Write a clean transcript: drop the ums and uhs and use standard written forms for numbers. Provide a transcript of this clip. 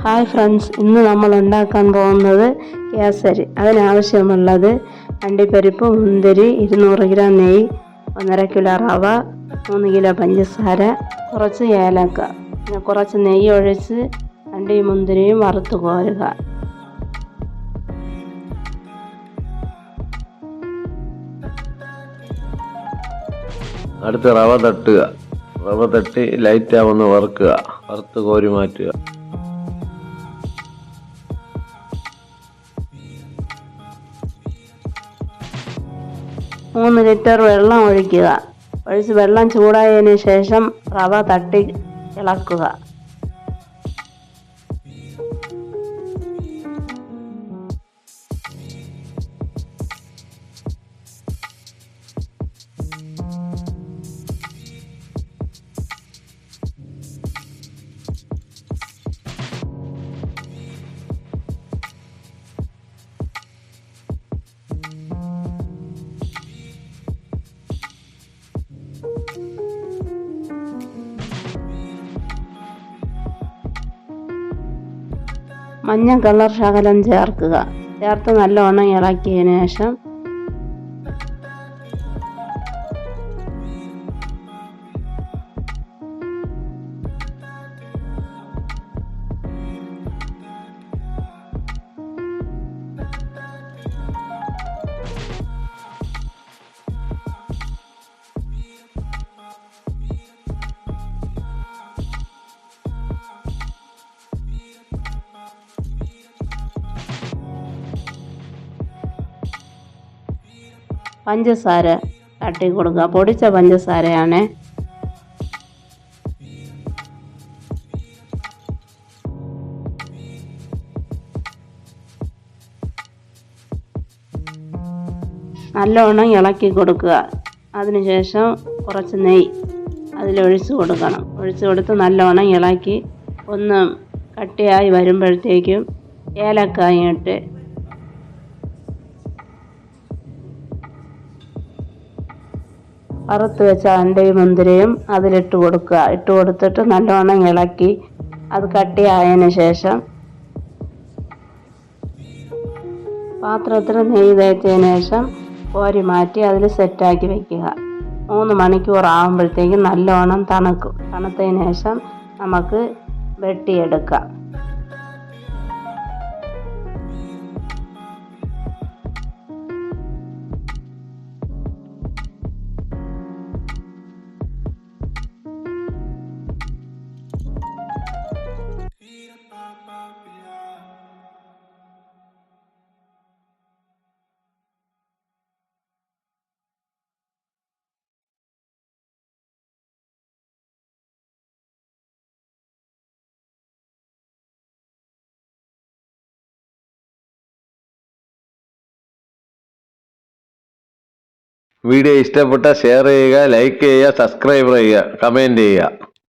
Hi friends, ഇന്ന് നമ്മൾ ഉണ്ടാക്കാൻ പോകുന്നത് കേസരി. അതിനാവശ്യമുള്ളത് അണ്ടിപ്പരിപ്പ്, മുന്തിരി, 200 ഗ്രാം നെയ്യ്, 1.5 കിലോ റവ, 3 കിലോ പഞ്ചസാര, കുറച്ച് ഏലക്ക, പിന്നെ കുറച്ച് നെയ്യ് ഒഴിച്ച് അണ്ടിയും മുന്തിരിയും വറുത്ത് കോരുക. അടുത്ത് റവ തട്ടുക. റവ തട്ടി ലൈറ്റ് ആവുന്ന വറുക്കുക. വറുത്ത് കോരി മാറ്റുക. മൂന്ന് ലിറ്റർ വെള്ളം ഒഴിക്കുക. വെള്ളം ചൂടായതിനു ശേഷം റവ തട്ടി ഇളക്കുക. മഞ്ഞ കളർ ശകലം ചേർക്കുക. ചേർത്ത് നല്ലവണ്ണം ഇളക്കിയതിന് ശേഷം പഞ്ചസാര തട്ടി കൊടുക്കുക. പൊടിച്ച പഞ്ചസാരയാണ്. നല്ലവണ്ണം ഇളക്കി കൊടുക്കുക. അതിനുശേഷം കുറച്ച് നെയ്യ് അതിലൊഴിച്ച് കൊടുക്കണം. ഒഴിച്ച് കൊടുത്ത് നല്ലവണ്ണം ഇളക്കി ഒന്ന് കട്ടിയായി വരുമ്പോഴത്തേക്കും ഏലക്കായ ഇട്ട് വറുത്ത് വെച്ച അണ്ടിയും മുന്തിരിയും അതിലിട്ട് കൊടുക്കുക. ഇട്ട് കൊടുത്തിട്ട് നല്ലവണ്ണം ഇളക്കി അത് കട്ടിയായതിനു ശേഷം പാത്രത്തിൽ നെയ്യ് തേച്ചതിന് ശേഷം കോരി മാറ്റി അതിൽ സെറ്റാക്കി വയ്ക്കുക. 3 മണിക്കൂർ ആകുമ്പോഴത്തേക്കും നല്ലവണ്ണം തണുക്കും. തണുത്തതിന് ശേഷം നമുക്ക് വെട്ടിയെടുക്കാം. വീഡിയോ ഇഷ്ടപ്പെട്ട ഷെയർ ചെയ്യുക, ലൈക്ക് ചെയ്യുക, സബ്സ്ക്രൈബ് ചെയ്യുക, കമൻറ്റ് ചെയ്യുക.